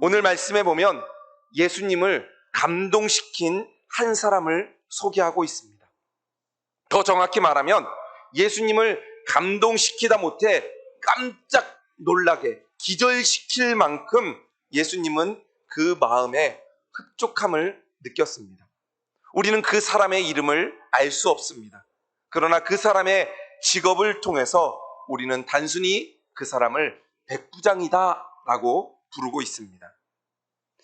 오늘 말씀에 보면 예수님을 감동시킨 한 사람을 소개하고 있습니다. 더 정확히 말하면 예수님을 감동시키다 못해 깜짝 놀라게 기절시킬 만큼 예수님은 그 마음에 흡족함을 느꼈습니다. 우리는 그 사람의 이름을 알 수 없습니다. 그러나 그 사람의 직업을 통해서 우리는 단순히 그 사람을 백부장이다 라고 부르고 있습니다.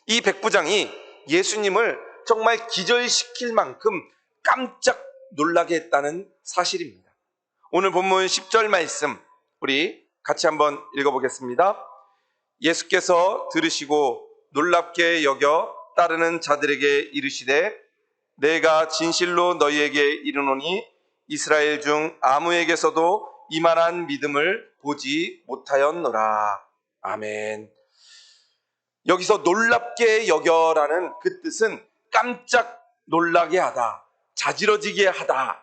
이 백부장이 예수님을 정말 기절시킬 만큼 깜짝 놀라게 했다는 사실입니다. 오늘 본문 10절 말씀 우리 같이 한번 읽어보겠습니다. 예수께서 들으시고 놀랍게 여겨 따르는 자들에게 이르시되 내가 진실로 너희에게 이르노니 이스라엘 중 아무에게서도 이만한 믿음을 보지 못하였노라. 아멘. 여기서 놀랍게 여겨라는 그 뜻은 깜짝 놀라게 하다, 자지러지게 하다,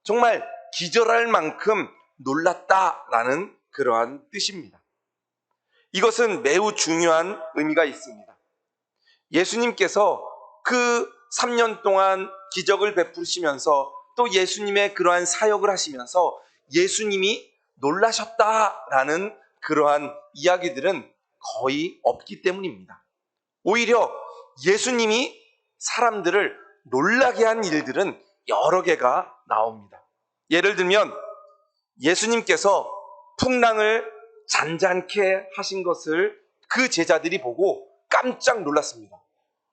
정말 기절할 만큼 놀랐다라는 그러한 뜻입니다. 이것은 매우 중요한 의미가 있습니다. 예수님께서 그 3년 동안 기적을 베푸시면서 또 예수님의 그러한 사역을 하시면서 예수님이 놀라셨다라는 그러한 이야기들은 거의 없기 때문입니다. 오히려 예수님이 사람들을 놀라게 한 일들은 여러 개가 나옵니다. 예를 들면 예수님께서 풍랑을 잔잔케 하신 것을 그 제자들이 보고 깜짝 놀랐습니다.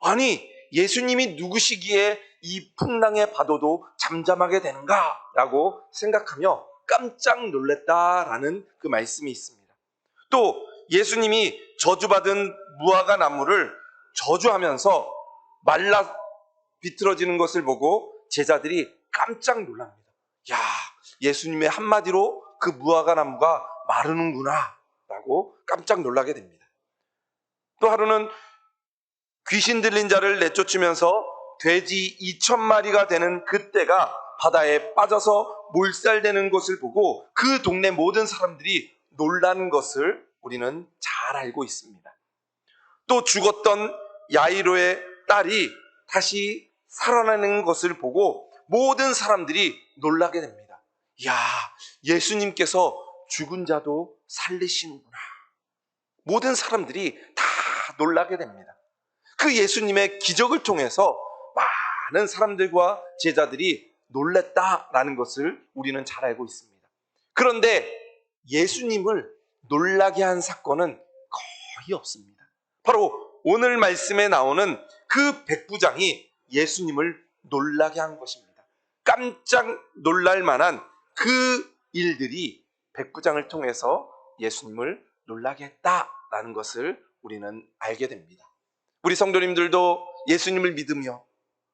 아니, 예수님이 누구시기에 이 풍랑의 파도도 잠잠하게 되는가? 라고 생각하며 깜짝 놀랐다라는 그 말씀이 있습니다. 또 예수님이 저주받은 무화과 나무를 저주하면서 말라 비틀어지는 것을 보고 제자들이 깜짝 놀랍니다. 야, 예수님의 한마디로 그 무화과 나무가 마르는구나 라고 깜짝 놀라게 됩니다. 또 하루는 귀신 들린 자를 내쫓으면서 돼지 2,000마리가 되는 그때가 바다에 빠져서 몰살되는 것을 보고 그 동네 모든 사람들이 놀란 것을 우리는 잘 알고 있습니다. 또 죽었던 야이로의 딸이 다시 살아나는 것을 보고 모든 사람들이 놀라게 됩니다. 야, 예수님께서 죽은 자도 살리시는구나. 모든 사람들이 다 놀라게 됩니다. 그 예수님의 기적을 통해서 많은 사람들과 제자들이 놀랐다라는 것을 우리는 잘 알고 있습니다. 그런데 예수님을 놀라게 한 사건은 거의 없습니다. 바로 오늘 말씀에 나오는 그 백부장이 예수님을 놀라게 한 것입니다. 깜짝 놀랄 만한 그 일들이 백부장을 통해서 예수님을 놀라게 했다라는 것을 우리는 알게 됩니다. 우리 성도님들도 예수님을 믿으며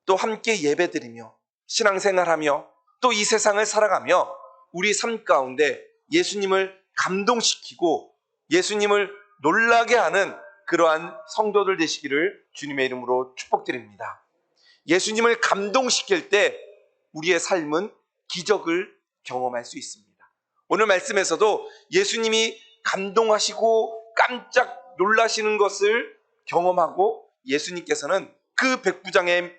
또 함께 예배드리며 신앙생활하며 또 이 세상을 살아가며 우리 삶 가운데 예수님을 감동시키고 예수님을 놀라게 하는 그러한 성도들 되시기를 주님의 이름으로 축복드립니다. 예수님을 감동시킬 때 우리의 삶은 기적을 경험할 수 있습니다. 오늘 말씀에서도 예수님이 감동하시고 깜짝 놀라시는 것을 경험하고 예수님께서는 그 백부장의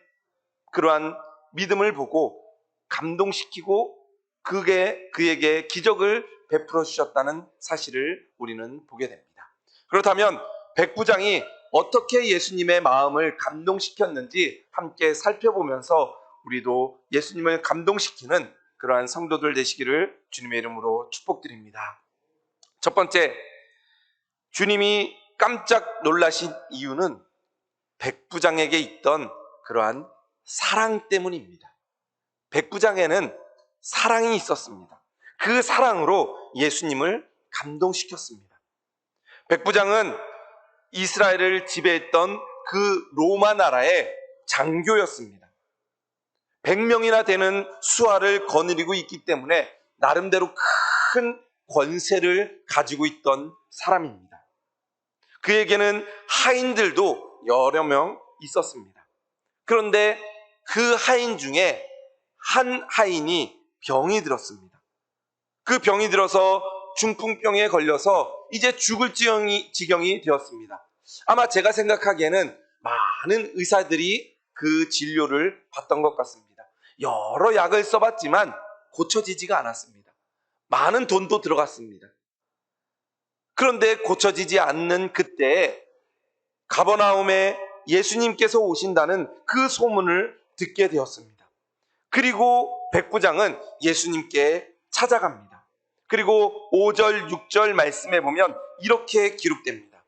그러한 믿음을 보고 감동시키고 그에게 기적을 베풀어 주셨다는 사실을 우리는 보게 됩니다. 그렇다면 백부장이 어떻게 예수님의 마음을 감동시켰는지 함께 살펴보면서 우리도 예수님을 감동시키는 그러한 성도들 되시기를 주님의 이름으로 축복드립니다. 첫 번째, 주님이 깜짝 놀라신 이유는 백부장에게 있던 그러한 사랑 때문입니다. 백부장에는 사랑이 있었습니다. 그 사랑으로 예수님을 감동시켰습니다. 백부장은 이스라엘을 지배했던 그 로마 나라의 장교였습니다. 100명이나 되는 수하를 거느리고 있기 때문에 나름대로 큰 권세를 가지고 있던 사람입니다. 그에게는 하인들도 여러 명 있었습니다. 그런데 그 하인 중에 한 하인이 병이 들었습니다. 그 병이 들어서 중풍병에 걸려서 이제 죽을 지경이 되었습니다. 아마 제가 생각하기에는 많은 의사들이 그 진료를 받던 것 같습니다. 여러 약을 써봤지만 고쳐지지가 않았습니다. 많은 돈도 들어갔습니다. 그런데 고쳐지지 않는 그때에 가버나움에 예수님께서 오신다는 그 소문을 듣게 되었습니다. 그리고 백부장은 예수님께 찾아갑니다. 그리고 5절, 6절 말씀에 보면 이렇게 기록됩니다.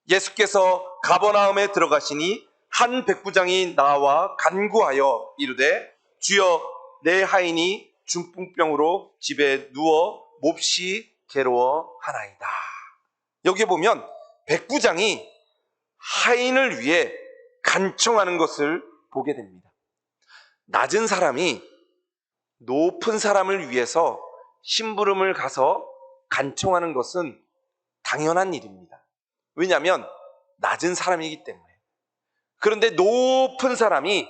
예수께서 가버나움에 들어가시니 한 백부장이 나와 간구하여 이르되 주여 내 하인이 중풍병으로 집에 누워 몹시 괴로워하나이다. 여기 보면 백부장이 하인을 위해 간청하는 것을 보게 됩니다. 낮은 사람이 높은 사람을 위해서 심부름을 가서 간청하는 것은 당연한 일입니다. 왜냐하면 낮은 사람이기 때문에. 그런데 높은 사람이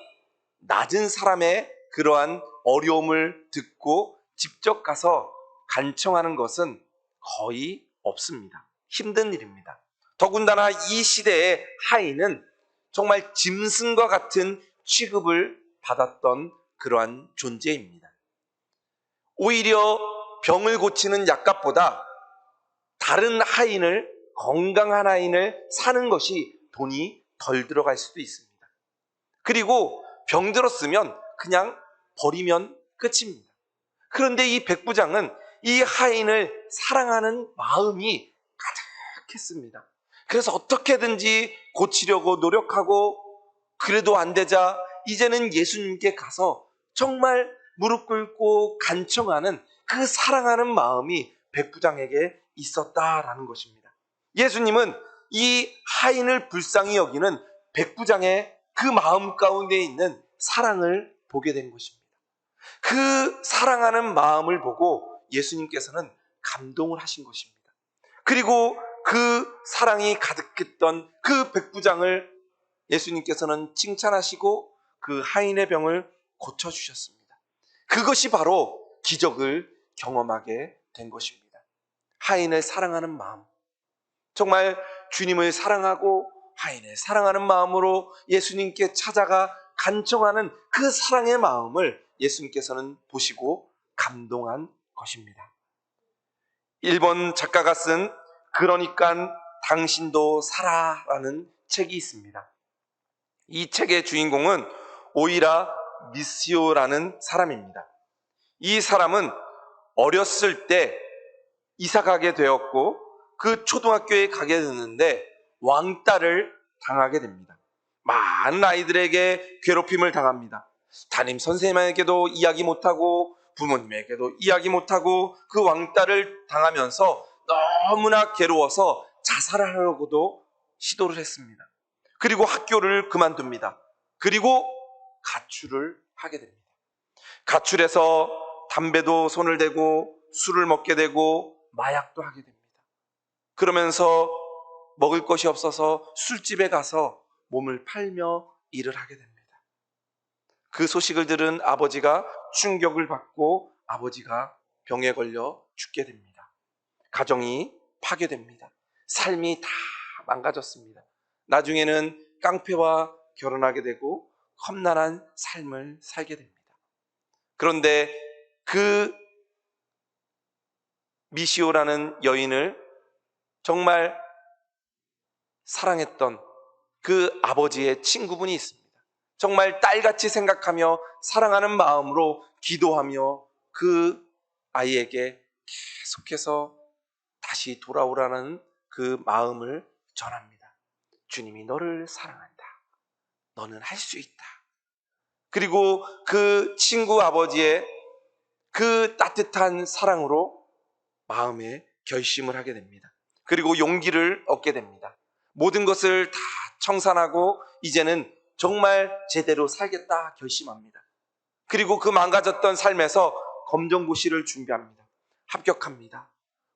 낮은 사람의 그러한 어려움을 듣고 직접 가서 간청하는 것은 거의 없습니다. 힘든 일입니다. 더군다나 이 시대의 하인은 정말 짐승과 같은 취급을 받았던 그러한 존재입니다. 오히려 병을 고치는 약값보다 다른 하인을, 건강한 하인을 사는 것이 돈이 덜 들어갈 수도 있습니다. 그리고 병 들었으면 그냥 버리면 끝입니다. 그런데 이 백부장은 이 하인을 사랑하는 마음이 가득했습니다. 그래서 어떻게든지 고치려고 노력하고 그래도 안 되자 이제는 예수님께 가서 정말 무릎 꿇고 간청하는 그 사랑하는 마음이 백부장에게 있었다라는 것입니다. 예수님은 이 하인을 불쌍히 여기는 백부장의 그 마음 가운데 있는 사랑을 보게 된 것입니다. 그 사랑하는 마음을 보고 예수님께서는 감동을 하신 것입니다. 그리고 그 사랑이 가득했던 그 백부장을 예수님께서는 칭찬하시고 그 하인의 병을 고쳐주셨습니다. 그것이 바로 기적을 경험하게 된 것입니다. 하인을 사랑하는 마음, 정말 주님을 사랑하고 하인을 사랑하는 마음으로 예수님께 찾아가 간청하는 그 사랑의 마음을 예수님께서는 보시고 감동한 것입니다. 일본 작가가 쓴 그러니까 당신도 살아라는 책이 있습니다. 이 책의 주인공은 오이라 미시오라는 사람입니다. 이 사람은 어렸을 때 이사 가게 되었고 그 초등학교에 가게 됐는데 왕따를 당하게 됩니다. 많은 아이들에게 괴롭힘을 당합니다. 담임 선생님에게도 이야기 못하고 부모님에게도 이야기 못하고 그 왕따를 당하면서 너무나 괴로워서 자살을 하려고도 시도를 했습니다. 그리고 학교를 그만둡니다. 그리고 가출을 하게 됩니다. 가출해서 담배도 손을 대고 술을 먹게 되고 마약도 하게 됩니다. 그러면서 먹을 것이 없어서 술집에 가서 몸을 팔며 일을 하게 됩니다. 그 소식을 들은 아버지가 충격을 받고 아버지가 병에 걸려 죽게 됩니다. 가정이 파괴됩니다. 삶이 다 망가졌습니다. 나중에는 깡패와 결혼하게 되고 험난한 삶을 살게 됩니다. 그런데 그 미시오라는 여인을 정말 사랑했던 그 아버지의 친구분이 있습니다. 정말 딸같이 생각하며 사랑하는 마음으로 기도하며 그 아이에게 계속해서 다시 돌아오라는 그 마음을 전합니다. 주님이 너를 사랑한다. 너는 할 수 있다. 그리고 그 친구 아버지의 그 따뜻한 사랑으로 마음에 결심을 하게 됩니다. 그리고 용기를 얻게 됩니다. 모든 것을 다 청산하고 이제는 정말 제대로 살겠다 결심합니다. 그리고 그 망가졌던 삶에서 검정고시를 준비합니다. 합격합니다.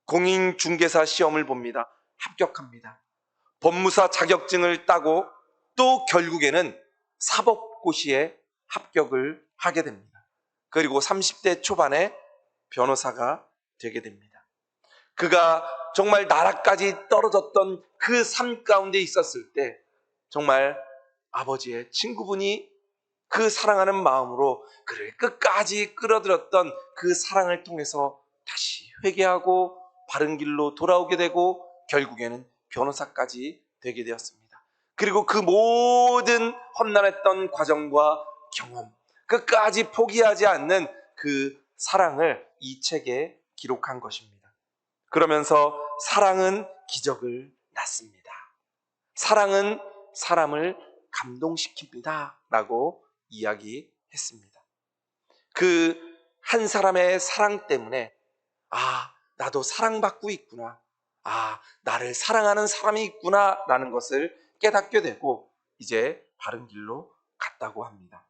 공인중개사 시험을 봅니다. 합격합니다. 법무사 자격증을 따고 또 결국에는 사법고시에 합격을 하게 됩니다. 그리고 30대 초반에 변호사가 되게 됩니다. 그가 정말 나라까지 떨어졌던 그 삶 가운데 있었을 때 정말 아버지의 친구분이 그 사랑하는 마음으로 그를 끝까지 끌어들였던 그 사랑을 통해서 다시 회개하고 바른 길로 돌아오게 되고 결국에는 변호사까지 되게 되었습니다. 그리고 그 모든 험난했던 과정과 경험, 끝까지 포기하지 않는 그 사랑을 이 책에 기록한 것입니다. 그러면서 사랑은 기적을 낳습니다. 사랑은 사람을 감동시킵니다. 라고 이야기했습니다. 그 한 사람의 사랑 때문에 나도 사랑받고 있구나. 나를 사랑하는 사람이 있구나. 라는 것을 깨닫게 되고 이제 바른 길로 갔다고 합니다.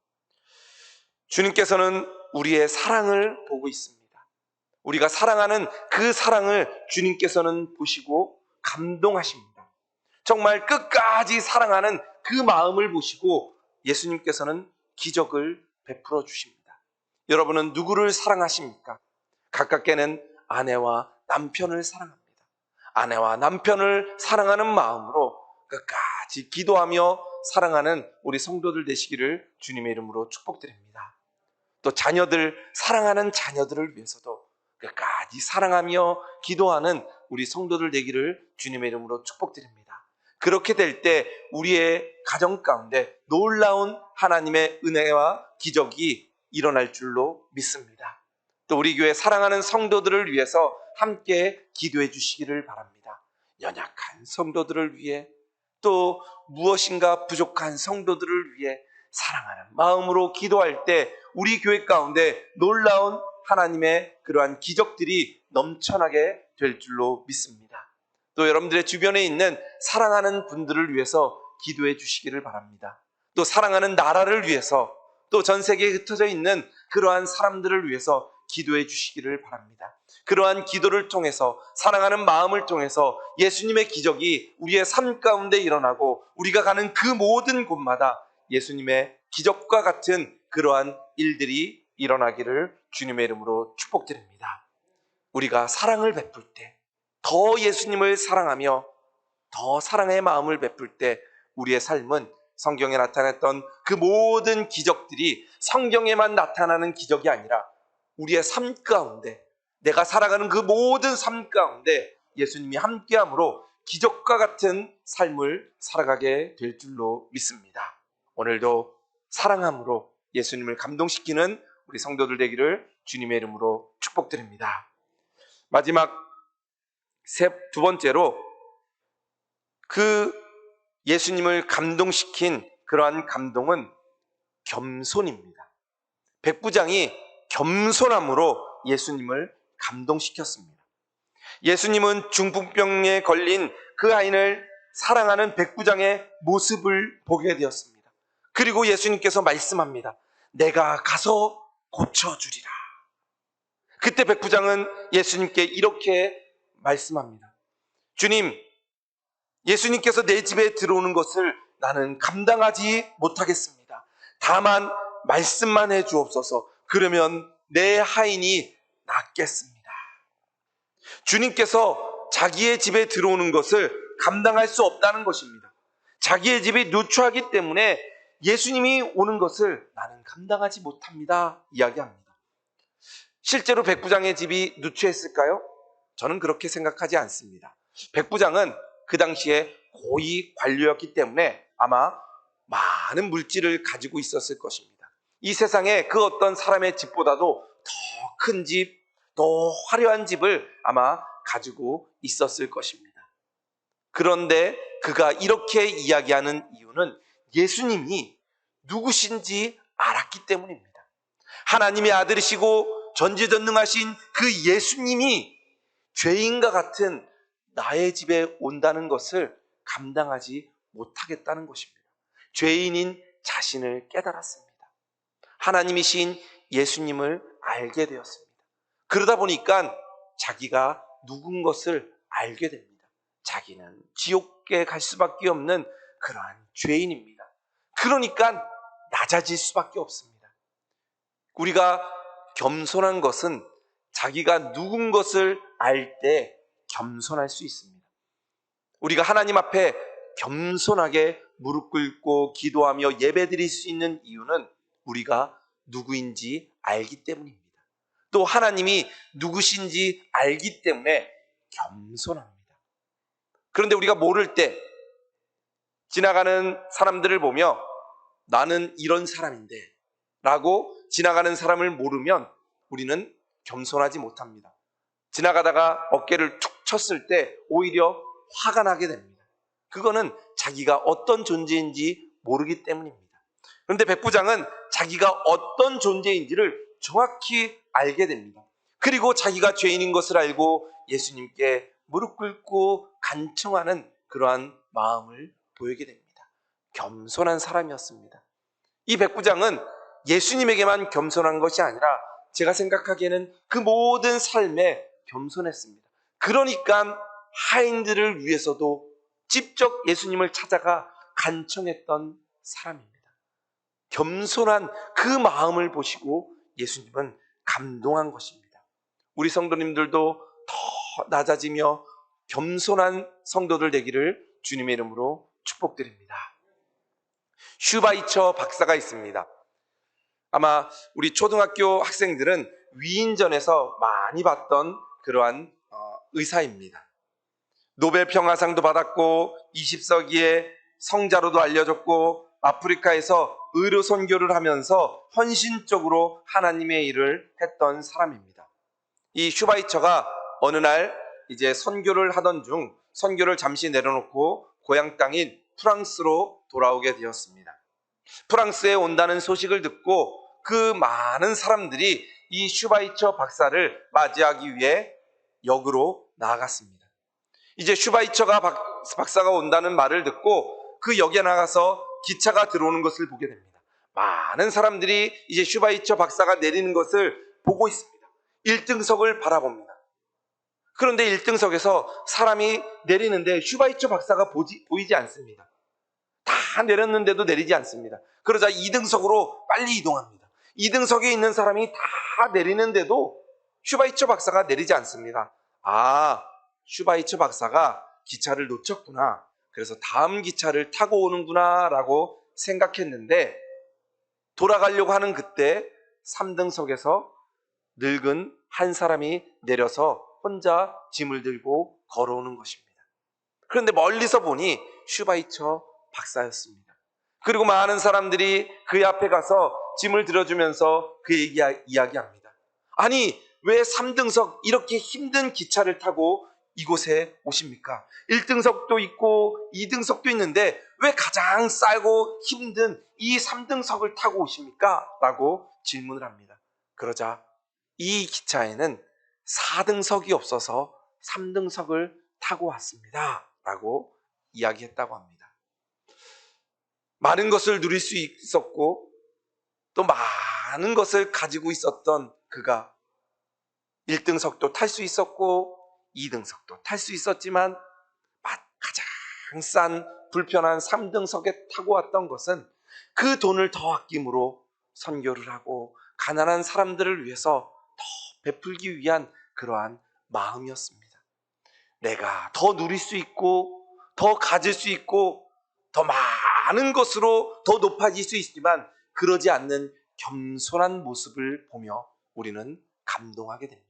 주님께서는 우리의 사랑을 보고 있습니다. 우리가 사랑하는 그 사랑을 주님께서는 보시고 감동하십니다. 정말 끝까지 사랑하는 그 마음을 보시고 예수님께서는 기적을 베풀어 주십니다. 여러분은 누구를 사랑하십니까? 가깝게는 아내와 남편을 사랑합니다. 아내와 남편을 사랑하는 마음으로 끝까지 기도하며 사랑하는 우리 성도들 되시기를 주님의 이름으로 축복드립니다. 또 자녀들, 사랑하는 자녀들을 위해서도 끝까지 사랑하며 기도하는 우리 성도들 되기를 주님의 이름으로 축복드립니다. 그렇게 될 때 우리의 가정 가운데 놀라운 하나님의 은혜와 기적이 일어날 줄로 믿습니다. 또 우리 교회 사랑하는 성도들을 위해서 함께 기도해 주시기를 바랍니다. 연약한 성도들을 위해 또 무엇인가 부족한 성도들을 위해 사랑하는 마음으로 기도할 때 우리 교회 가운데 놀라운 하나님의 그러한 기적들이 넘쳐나게 될 줄로 믿습니다. 또 여러분들의 주변에 있는 사랑하는 분들을 위해서 기도해 주시기를 바랍니다. 또 사랑하는 나라를 위해서 또 전 세계에 흩어져 있는 그러한 사람들을 위해서 기도해 주시기를 바랍니다. 그러한 기도를 통해서 사랑하는 마음을 통해서 예수님의 기적이 우리의 삶 가운데 일어나고 우리가 가는 그 모든 곳마다 예수님의 기적과 같은 그러한 일들이 일어나기를 주님의 이름으로 축복드립니다. 우리가 사랑을 베풀 때 더 예수님을 사랑하며 더 사랑의 마음을 베풀 때 우리의 삶은 성경에 나타났던 그 모든 기적들이 성경에만 나타나는 기적이 아니라 우리의 삶 가운데 내가 살아가는 그 모든 삶 가운데 예수님이 함께함으로 기적과 같은 삶을 살아가게 될 줄로 믿습니다. 오늘도 사랑함으로 예수님을 감동시키는 우리 성도들 되기를 주님의 이름으로 축복드립니다. 마지막 두 번째로 그 예수님을 감동시킨 그러한 감동은 겸손입니다. 백부장이 겸손함으로 예수님을 감동시켰습니다. 예수님은 중풍병에 걸린 그 아이를 사랑하는 백부장의 모습을 보게 되었습니다. 그리고 예수님께서 말씀합니다. 내가 가서 고쳐주리라. 그때 백부장은 예수님께 이렇게 말씀합니다. 주님, 예수님께서 내 집에 들어오는 것을 나는 감당하지 못하겠습니다. 다만 말씀만 해 주옵소서. 그러면 내 하인이 낫겠습니다. 주님께서 자기의 집에 들어오는 것을 감당할 수 없다는 것입니다. 자기의 집이 누추하기 때문에 예수님이 오는 것을 나는 감당하지 못합니다. 이야기합니다. 실제로 백부장의 집이 누추했을까요? 저는 그렇게 생각하지 않습니다. 백부장은 그 당시에 고위 관료였기 때문에 아마 많은 물질을 가지고 있었을 것입니다. 이 세상에 그 어떤 사람의 집보다도 더 큰 집, 더 화려한 집을 아마 가지고 있었을 것입니다. 그런데 그가 이렇게 이야기하는 이유는 예수님이 누구신지 알았기 때문입니다. 하나님의 아들이시고 전지전능하신 그 예수님이 죄인과 같은 나의 집에 온다는 것을 감당하지 못하겠다는 것입니다. 죄인인 자신을 깨달았습니다. 하나님이신 예수님을 알게 되었습니다. 그러다 보니까 자기가 누군 것을 알게 됩니다. 자기는 지옥에 갈 수밖에 없는 그러한 죄인입니다. 그러니까 낮아질 수밖에 없습니다. 우리가 겸손한 것은 자기가 누군 것을 알 때 겸손할 수 있습니다. 우리가 하나님 앞에 겸손하게 무릎 꿇고 기도하며 예배드릴 수 있는 이유는 우리가 누구인지 알기 때문입니다. 또 하나님이 누구신지 알기 때문에 겸손합니다. 그런데 우리가 모를 때 지나가는 사람들을 보며 나는 이런 사람인데 라고 지나가는 사람을 모르면 우리는 겸손하지 못합니다. 지나가다가 어깨를 툭 쳤을 때 오히려 화가 나게 됩니다. 그거는 자기가 어떤 존재인지 모르기 때문입니다. 그런데 백부장은 자기가 어떤 존재인지를 정확히 알게 됩니다. 그리고 자기가 죄인인 것을 알고 예수님께 무릎 꿇고 간청하는 그러한 마음을 보이게 됩니다. 겸손한 사람이었습니다. 이 백부장은 예수님에게만 겸손한 것이 아니라 제가 생각하기에는 그 모든 삶에 겸손했습니다. 그러니까 하인들을 위해서도 직접 예수님을 찾아가 간청했던 사람입니다. 겸손한 그 마음을 보시고 예수님은 감동한 것입니다. 우리 성도님들도 더 낮아지며 겸손한 성도들 되기를 주님의 이름으로 축복드립니다. 슈바이처 박사가 있습니다. 아마 우리 초등학교 학생들은 위인전에서 많이 봤던 그러한 의사입니다. 노벨 평화상도 받았고 20세기의 성자로도 알려졌고 아프리카에서 의료 선교를 하면서 헌신적으로 하나님의 일을 했던 사람입니다. 이 슈바이처가 어느 날 이제 선교를 하던 중 선교를 잠시 내려놓고 고향 땅인 프랑스로 돌아오게 되었습니다. 프랑스에 온다는 소식을 듣고 그 많은 사람들이 이 슈바이처 박사를 맞이하기 위해 역으로 나아갔습니다. 이제 슈바이처가 박사가 온다는 말을 듣고 그 역에 나가서 기차가 들어오는 것을 보게 됩니다. 많은 사람들이 이제 슈바이처 박사가 내리는 것을 보고 있습니다. 1등석을 바라봅니다. 그런데 1등석에서 사람이 내리는데 슈바이처 박사가 보이지 않습니다. 다 내렸는데도 내리지 않습니다. 그러자 2등석으로 빨리 이동합니다. 2등석에 있는 사람이 다 내리는데도 슈바이처 박사가 내리지 않습니다. 아, 슈바이처 박사가 기차를 놓쳤구나. 그래서 다음 기차를 타고 오는구나 라고 생각했는데 돌아가려고 하는 그때 3등석에서 늙은 한 사람이 내려서 혼자 짐을 들고 걸어오는 것입니다. 그런데 멀리서 보니 슈바이처 박사였습니다. 그리고 많은 사람들이 그의 앞에 가서 짐을 들어주면서 그에게 이야기합니다. 아니, 왜 3등석 이렇게 힘든 기차를 타고 이곳에 오십니까? 1등석도 있고 2등석도 있는데 왜 가장 싸고 힘든 이 3등석을 타고 오십니까? 라고 질문을 합니다. 그러자 이 기차에는 4등석이 없어서 3등석을 타고 왔습니다. 라고 이야기했다고 합니다. 많은 것을 누릴 수 있었고 또 많은 것을 가지고 있었던 그가 1등석도 탈 수 있었고 2등석도 탈 수 있었지만 가장 싼 불편한 3등석에 타고 왔던 것은 그 돈을 더 아낌으로 선교를 하고 가난한 사람들을 위해서 더 베풀기 위한 그러한 마음이었습니다. 내가 더 누릴 수 있고 더 가질 수 있고 더 많은 것으로 더 높아질 수 있지만 그러지 않는 겸손한 모습을 보며 우리는 감동하게 됩니다.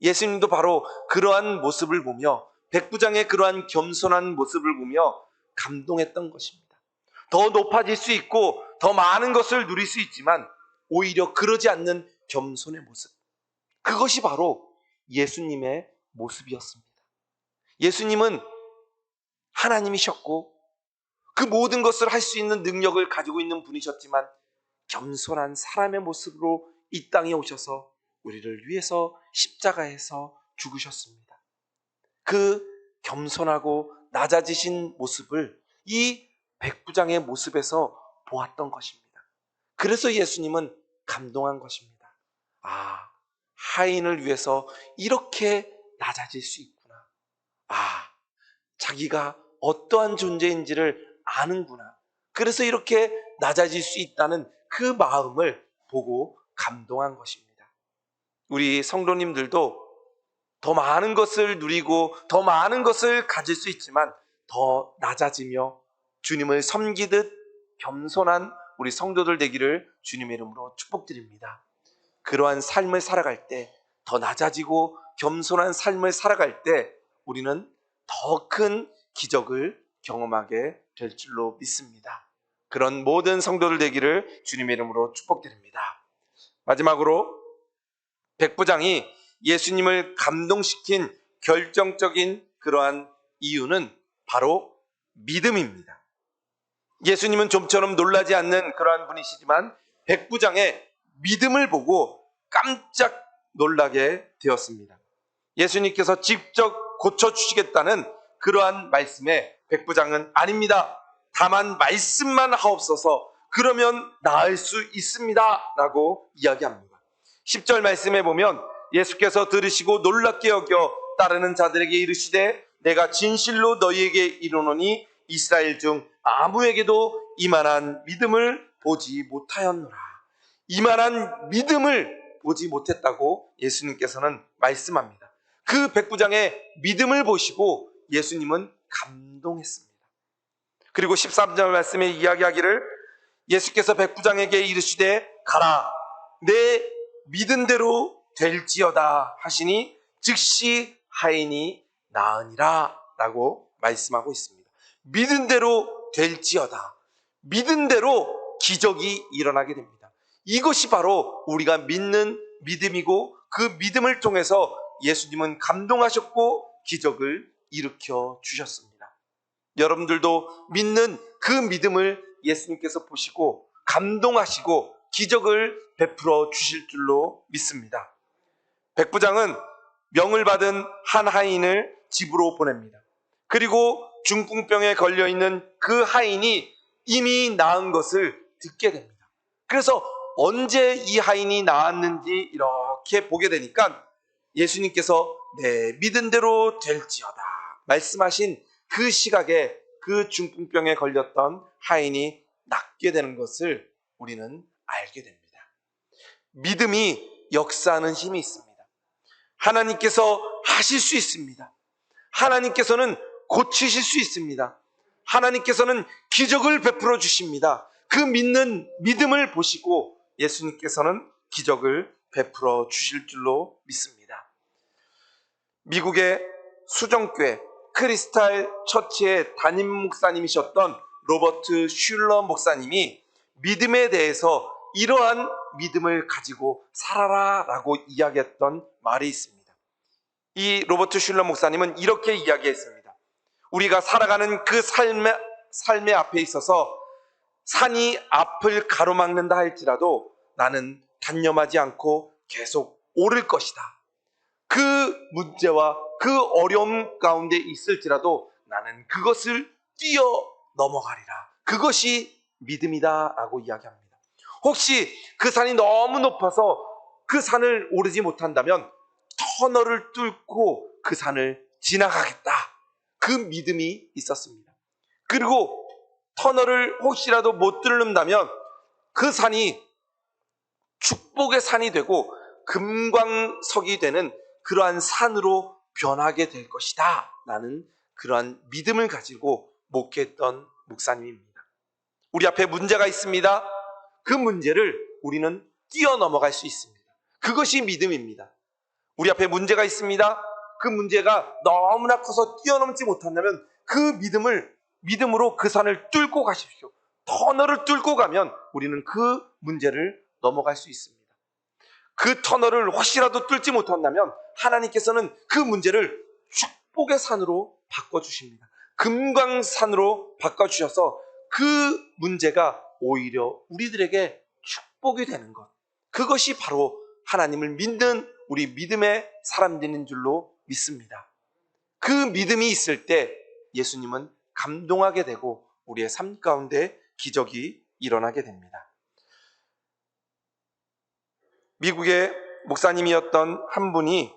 예수님도 바로 그러한 모습을 보며 백부장의 그러한 겸손한 모습을 보며 감동했던 것입니다. 더 높아질 수 있고 더 많은 것을 누릴 수 있지만 오히려 그러지 않는 겸손의 모습, 그것이 바로 예수님의 모습이었습니다. 예수님은 하나님이셨고 그 모든 것을 할 수 있는 능력을 가지고 있는 분이셨지만 겸손한 사람의 모습으로 이 땅에 오셔서 우리를 위해서 십자가에서 죽으셨습니다. 그 겸손하고 낮아지신 모습을 이 백부장의 모습에서 보았던 것입니다. 그래서 예수님은 감동한 것입니다. 아, 하인을 위해서 이렇게 낮아질 수 있구나. 아, 자기가 어떠한 존재인지를 아는구나. 그래서 이렇게 낮아질 수 있다는 그 마음을 보고 감동한 것입니다. 우리 성도님들도 더 많은 것을 누리고 더 많은 것을 가질 수 있지만 더 낮아지며 주님을 섬기듯 겸손한 우리 성도들 되기를 주님의 이름으로 축복드립니다. 그러한 삶을 살아갈 때, 더 낮아지고 겸손한 삶을 살아갈 때 우리는 더 큰 기적을 경험하게 될 줄로 믿습니다. 그런 모든 성도들 되기를 주님의 이름으로 축복드립니다. 마지막으로 백부장이 예수님을 감동시킨 결정적인 그러한 이유는 바로 믿음입니다. 예수님은 좀처럼 놀라지 않는 그러한 분이시지만 백부장의 믿음을 보고 깜짝 놀라게 되었습니다. 예수님께서 직접 고쳐주시겠다는 그러한 말씀에 백부장은 아닙니다. 다만 말씀만 하옵소서, 그러면 나을 수 있습니다 라고 이야기합니다. 10절 말씀에 보면 예수께서 들으시고 놀랍게 여겨 따르는 자들에게 이르시되 내가 진실로 너희에게 이르노니 이스라엘 중 아무에게도 이만한 믿음을 보지 못하였노라. 이만한 믿음을 보지 못했다고 예수님께서는 말씀합니다. 그 백부장의 믿음을 보시고 예수님은 감동했습니다. 그리고 13절 말씀에 이야기하기를 예수께서 백부장에게 이르시되 가라, 내 믿은 대로 될지어다 하시니 즉시 하인이 나으니라 라고 말씀하고 있습니다. 믿은 대로 될지어다. 믿은 대로 기적이 일어나게 됩니다. 이것이 바로 우리가 믿는 믿음이고 그 믿음을 통해서 예수님은 감동하셨고 기적을 일으켜 주셨습니다. 여러분들도 믿는 그 믿음을 예수님께서 보시고 감동하시고 기적을 베풀어 주실 줄로 믿습니다. 백부장은 명을 받은 한 하인을 집으로 보냅니다. 그리고 중풍병에 걸려있는 그 하인이 이미 나은 것을 듣게 됩니다. 그래서 언제 이 하인이 나았는지 이렇게 보게 되니까 예수님께서 내 믿은 대로 될지어다 말씀하신 그 시각에 그 중풍병에 걸렸던 하인이 낫게 되는 것을 우리는 알게 됩니다. 믿음이 역사하는 힘이 있습니다. 하나님께서 하실 수 있습니다. 하나님께서는 고치실 수 있습니다. 하나님께서는 기적을 베풀어 주십니다. 그 믿는 믿음을 보시고 예수님께서는 기적을 베풀어 주실 줄로 믿습니다. 미국의 수정교회 크리스탈 처치의 담임 목사님이셨던 로버트 슐러 목사님이 믿음에 대해서 이러한 믿음을 가지고 살아라 라고 이야기했던 말이 있습니다. 이 로버트 슐러 목사님은 이렇게 이야기했습니다. 우리가 살아가는 그 삶의 앞에 있어서 산이 앞을 가로막는다 할지라도 나는 단념하지 않고 계속 오를 것이다. 그 문제와 그 어려움 가운데 있을지라도 나는 그것을 뛰어 넘어가리라. 그것이 믿음이다 라고 이야기합니다. 혹시 그 산이 너무 높아서 그 산을 오르지 못한다면 터널을 뚫고 그 산을 지나가겠다. 그 믿음이 있었습니다. 그리고 터널을 혹시라도 못 뚫는다면 그 산이 축복의 산이 되고 금광석이 되는 그러한 산으로 변하게 될 것이다 라는 그러한 믿음을 가지고 목회했던 목사님입니다. 우리 앞에 문제가 있습니다. 그 문제를 우리는 뛰어넘어갈 수 있습니다. 그것이 믿음입니다. 우리 앞에 문제가 있습니다. 그 문제가 너무나 커서 뛰어넘지 못한다면 그 믿음으로 그 산을 뚫고 가십시오. 터널을 뚫고 가면 우리는 그 문제를 넘어갈 수 있습니다. 그 터널을 혹시라도 뚫지 못한다면 하나님께서는 그 문제를 축복의 산으로 바꿔주십니다. 금광산으로 바꿔주셔서 그 문제가 오히려 우리들에게 축복이 되는 것, 그것이 바로 하나님을 믿는 우리 믿음의 사람들인 줄로 믿습니다. 그 믿음이 있을 때 예수님은 감동하게 되고 우리의 삶 가운데 기적이 일어나게 됩니다. 미국의 목사님이었던 한 분이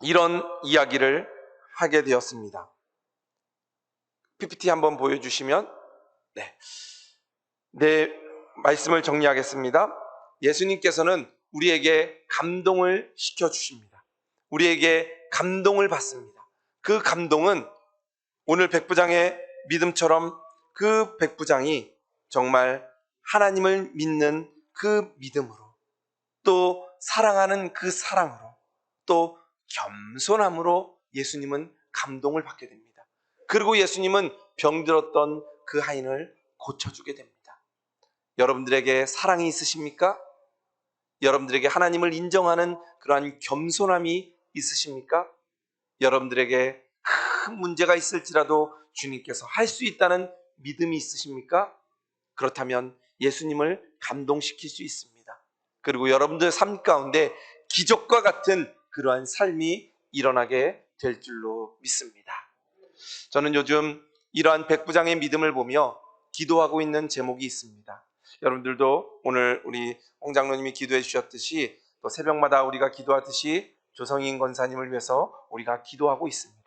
이런 이야기를 하게 되었습니다. PPT 한번 보여주시면, 네, 말씀을 정리하겠습니다. 예수님께서는 우리에게 감동을 시켜주십니다. 우리에게 감동을 받습니다. 그 감동은 오늘 백부장의 믿음처럼 그 백부장이 정말 하나님을 믿는 그 믿음으로, 또 사랑하는 그 사랑으로, 또 겸손함으로 예수님은 감동을 받게 됩니다. 그리고 예수님은 병들었던 그 하인을 고쳐주게 됩니다. 여러분들에게 사랑이 있으십니까? 여러분들에게 하나님을 인정하는 그러한 겸손함이 있으십니까? 여러분들에게 큰 문제가 있을지라도 주님께서 할 수 있다는 믿음이 있으십니까? 그렇다면 예수님을 감동시킬 수 있습니다. 그리고 여러분들 삶 가운데 기적과 같은 그러한 삶이 일어나게 될 줄로 믿습니다. 저는 요즘 이러한 백부장의 믿음을 보며 기도하고 있는 제목이 있습니다. 여러분들도 오늘 우리 홍 장로님이 기도해 주셨듯이, 또 새벽마다 우리가 기도하듯이 조성인 권사님을 위해서 우리가 기도하고 있습니다.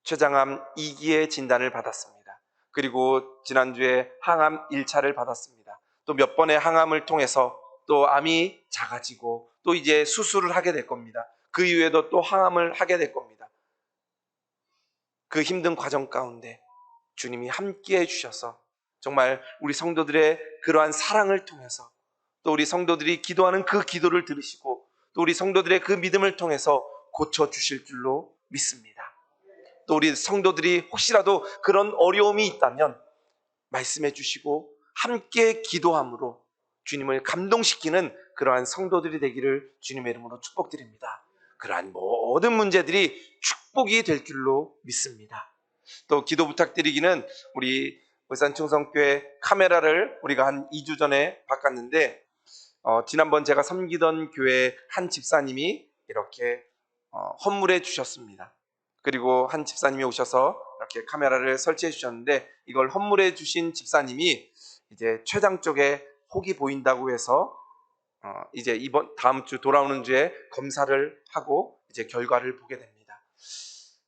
췌장암 2기의 진단을 받았습니다. 그리고 지난주에 항암 1차를 받았습니다. 또 몇 번의 항암을 통해서 또 암이 작아지고 또 이제 수술을 하게 될 겁니다. 그 이후에도 또 항암을 하게 될 겁니다. 그 힘든 과정 가운데 주님이 함께해 주셔서 정말 우리 성도들의 그러한 사랑을 통해서, 또 우리 성도들이 기도하는 그 기도를 들으시고, 또 우리 성도들의 그 믿음을 통해서 고쳐주실 줄로 믿습니다. 또 우리 성도들이 혹시라도 그런 어려움이 있다면 말씀해 주시고 함께 기도함으로 주님을 감동시키는 그러한 성도들이 되기를 주님의 이름으로 축복드립니다. 그러한 모든 문제들이 축복이 될 줄로 믿습니다. 또 기도 부탁드리기는, 우리 울산충성교회 카메라를 우리가 한 2주 전에 바꿨는데, 지난번 제가 섬기던 교회 한 집사님이 이렇게 헌물해 주셨습니다. 그리고 한 집사님이 오셔서 이렇게 카메라를 설치해 주셨는데, 이걸 헌물해 주신 집사님이 이제 췌장 쪽에 혹이 보인다고 해서 이제 다음 주 돌아오는 주에 검사를 하고 이제 결과를 보게 됩니다.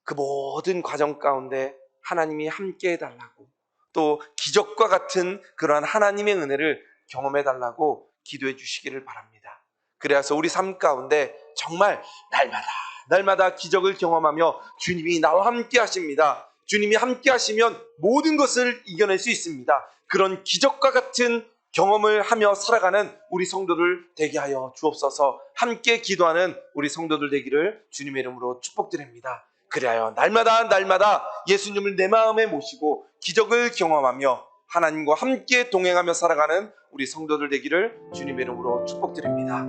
그 모든 과정 가운데 하나님이 함께 해달라고, 또 기적과 같은 그러한 하나님의 은혜를 경험해 달라고 기도해 주시기를 바랍니다. 그래서 우리 삶 가운데 정말 날마다 기적을 경험하며 주님이 나와 함께 하십니다. 주님이 함께 하시면 모든 것을 이겨낼 수 있습니다. 그런 기적과 같은 경험을 하며 살아가는 우리 성도들 되게 하여 주옵소서. 함께 기도하는 우리 성도들 되기를 주님의 이름으로 축복드립니다. 그리하여 날마다 예수님을 내 마음에 모시고 기적을 경험하며 하나님과 함께 동행하며 살아가는 우리 성도들 되기를 주님의 이름으로 축복드립니다.